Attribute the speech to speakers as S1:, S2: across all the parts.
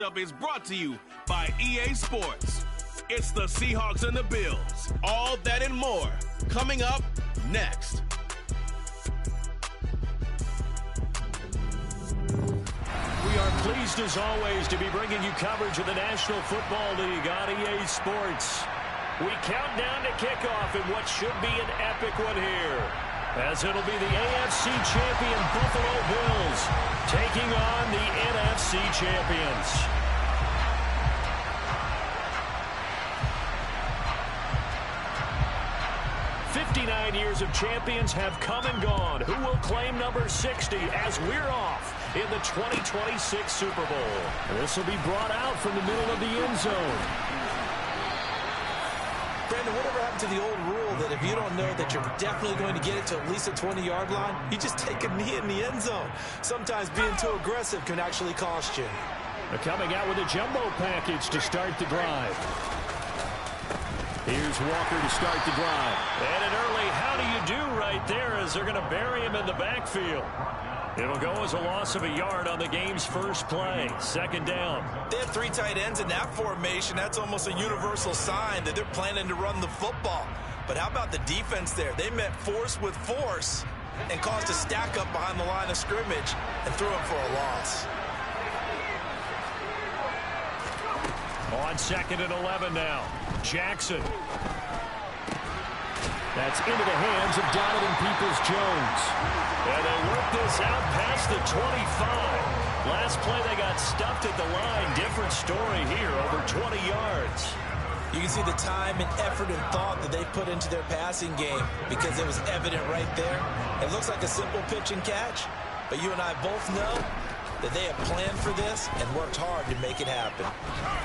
S1: Up is brought to you by EA Sports. It's the Seahawks and the Bills. All that and more coming up next.
S2: We are pleased as always to be bringing you coverage of the National Football League on EA Sports. We count down to kickoff in what should be an epic one here, as it'll be the AFC champion Buffalo Bills taking on the NFC champions. Years of champions have come and gone. Who will claim number 60 as we're off in the 2026 Super Bowl? This will be brought out from the middle of the end zone.
S3: Brandon, whatever happened to the old rule that if you don't know that you're definitely going to get it to at least a 20-yard line, you just take a knee in the end zone. Sometimes being too aggressive can actually cost you.
S2: They're coming out with a jumbo package to start the drive. Here's Walker to start the drive. And an early how do you do right there as they're going to bury him in the backfield. It'll go as a loss of a yard on the game's first play. Second down.
S3: They have three tight ends in that formation. That's almost a universal sign that they're planning to run the football. But how about the defense there? They met force with force and caused a stack up behind the line of scrimmage and threw it for a loss.
S2: On 2nd and 11 now. Jackson. That's into the hands of Donovan Peoples-Jones. And they work this out past the 25. Last play they got stuffed at the line. Different story here, over 20 yards.
S3: You can see the time and effort and thought that they put into their passing game because it was evident right there. It looks like a simple pitch and catch, but you and I both know that they have planned for this and worked hard to make it happen.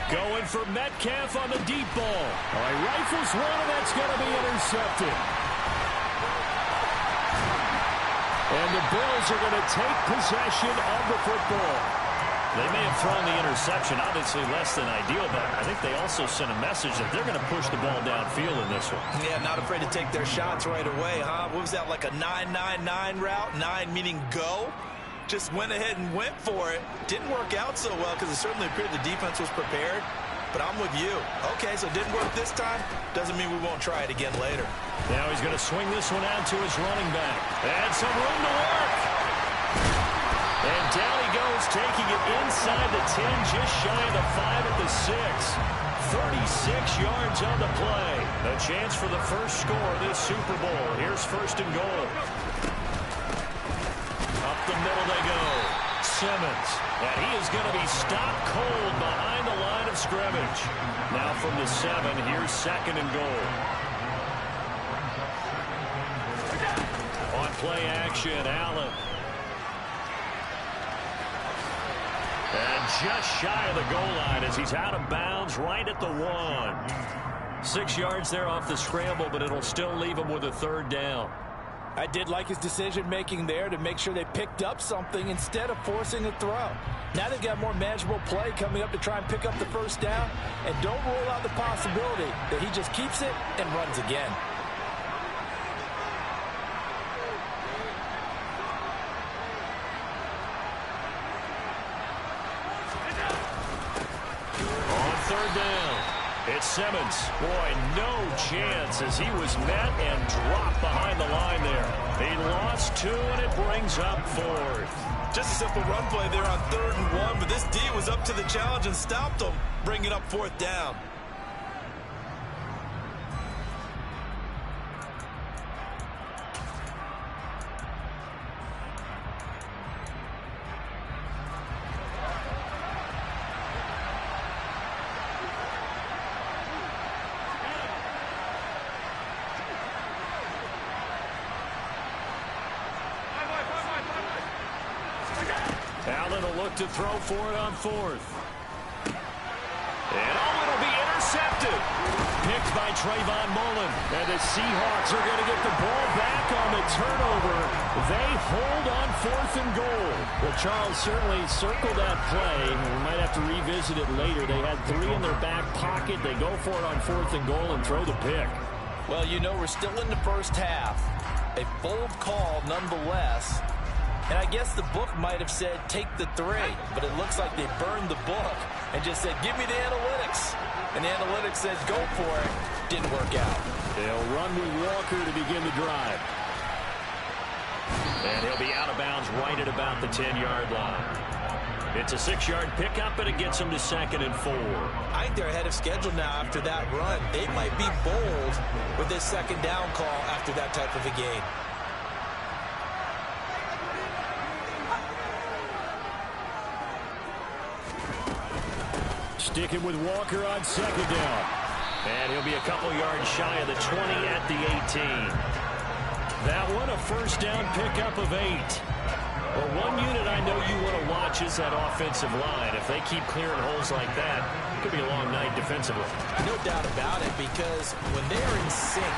S2: Going for Metcalf on the deep ball. All right, rifles one, and that's going to be intercepted. And the Bills are going to take possession of the football. They may have thrown the interception, obviously less than ideal, but I think they also sent a message that they're going to push the ball downfield in this one.
S3: Yeah, not afraid to take their shots right away, huh? What was that, like a 9-9-9 route? 9 meaning go? Just went ahead and went for it. Didn't work out so well because it certainly appeared the defense was prepared. But I'm with you. Okay, so it didn't work this time. Doesn't mean we won't try it again later.
S2: Now he's going to swing this one out to his running back. And some room to work. And down he goes, taking it inside the 10, just shy of the 5 at the 6. 36 yards on the play. A chance for the first score of this Super Bowl. Here's 1st and goal. Up the middle they go. Simmons. And he is going to be stopped cold behind the line of scrimmage. Now from the 7, here's 2nd and goal. On play action, Allen. And just shy of the goal line as he's out of bounds right at the 1. 6 yards there off the scramble, but it'll still leave him with a 3rd down.
S3: I did like his decision-making there to make sure they picked up something instead of forcing a throw. Now they've got more manageable play coming up to try and pick up the 1st down, and don't rule out the possibility that he just keeps it and runs again.
S2: On 3rd down. It's Simmons. Boy, no chance as he was met and dropped behind the line there. He lost 2, and it brings up 4th.
S3: Just a simple run play there on 3rd and 1, but this D was up to the challenge and stopped him, bringing up 4th down.
S2: Allen will look to throw for it on 4th. And it'll be intercepted. Picked by Trayvon Mullen. And the Seahawks are going to get the ball back on the turnover. They hold on 4th and goal. Well, Charles certainly circled that play. We might have to revisit it later. They had 3 in their back pocket. They go for it on 4th and goal and throw the pick.
S3: Well, you know, we're still in the first half. A bold call nonetheless. And I guess the book might have said take the 3, but it looks like they burned the book. and just said, give me the analytics. And the analytics said, go for it. Didn't work out.
S2: They'll run with Walker to begin the drive. And he'll be out of bounds right at about the 10-yard line. It's a 6-yard pickup, and it gets them to 2nd and 4.
S3: I think they're ahead of schedule now after that run. They might be bold with this 2nd down call after that type of a game.
S2: Sticking with Walker on 2nd down. And he'll be a couple yards shy of the 20 at the 18. That one, a 1st down pickup of 8. Well, one unit I know you want to watch is that offensive line. If they keep clearing holes like that, it could be a long night defensively.
S3: No doubt about it, because when they're in sync,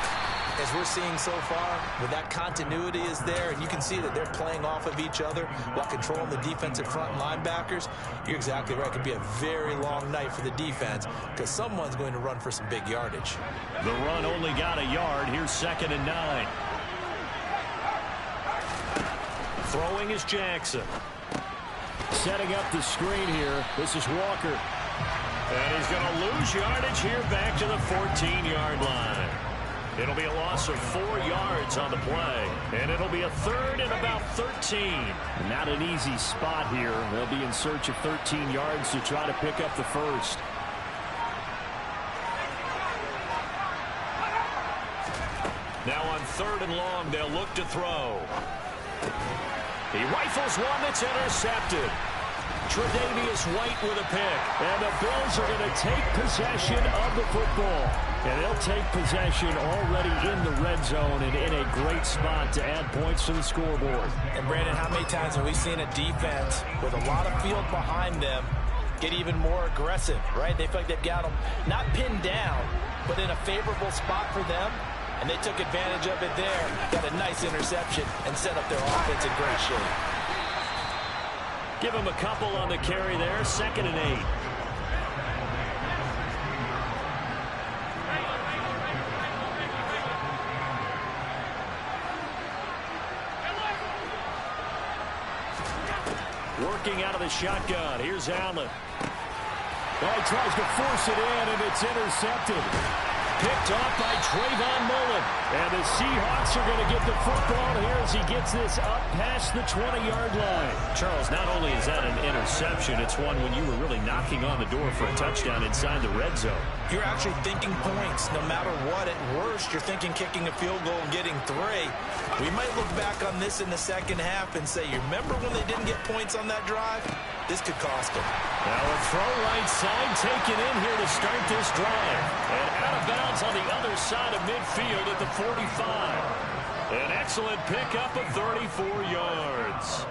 S3: as we're seeing so far, when that continuity is there, and you can see that they're playing off of each other while controlling the defensive front linebackers, you're exactly right. It could be a very long night for the defense because someone's going to run for some big yardage.
S2: The run only got a yard. Here's 2nd and 9. Throwing is Jackson. Setting up the screen here. This is Walker. And he's going to lose yardage here back to the 14-yard line. It'll be a loss of 4 yards on the play. And it'll be a 3rd and about 13. Not an easy spot here. They'll be in search of 13 yards to try to pick up the 1st. Now on 3rd and long, they'll look to throw. He rifles one that's intercepted. Tre'Davious White with a pick. And the Bills are going to take possession of the football. And they'll take possession already in the red zone and in a great spot to add points to the scoreboard.
S3: And Brandon, how many times have we seen a defense with a lot of field behind them get even more aggressive, right? They feel like they've got them not pinned down, but in a favorable spot for them. And they took advantage of it there, got a nice interception, and set up their offense in great shape.
S2: Give them a couple on the carry there, 2nd and 8. Working out of the shotgun. Here's Allen. Oh, he tries to force it in, and it's intercepted. Picked off by Trayvon Mullen. And the Seahawks are going to get the football here as he gets this up past the 20-yard line. Charles, not only is that an interception, it's one when you were really knocking on the door for a touchdown inside the red zone.
S3: You're actually thinking points no matter what. At worst, you're thinking kicking a field goal and getting 3. We might look back on this in the 2nd half and say, you remember when they didn't get points on that drive? This could cost them.
S2: Now a throw right side taken in here to start this drive. And out of bounds on the other side of midfield at the 45. An excellent pickup of 34 yards.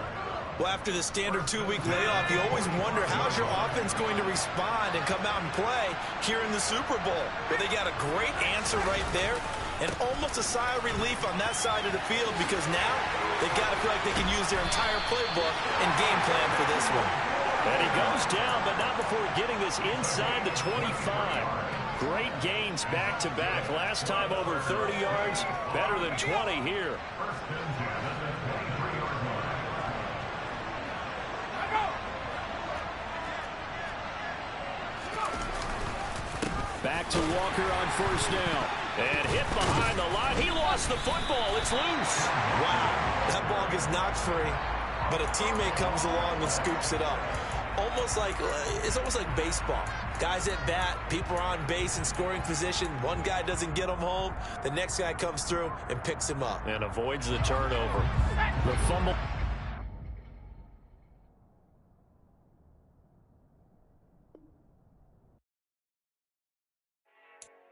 S3: Well, after the standard 2-week layoff, you always wonder how's your offense going to respond and come out and play here in the Super Bowl. Well, they got a great answer right there and almost a sigh of relief on that side of the field because now they've got to feel like they can use their entire playbook and game plan for this one.
S2: And he goes down, but not before getting this inside the 25. Great gains back-to-back. Last time over 30 yards, better than 20 here. Back to Walker on 1st down. And hit behind the line. He lost the football. It's loose.
S3: Wow, that ball gets knocked free, but a teammate comes along and scoops it up. It's almost like baseball. Guys at bat, people are on base in scoring position. One guy doesn't get him home. The next guy comes through and picks him up.
S2: And avoids the turnover. The fumble.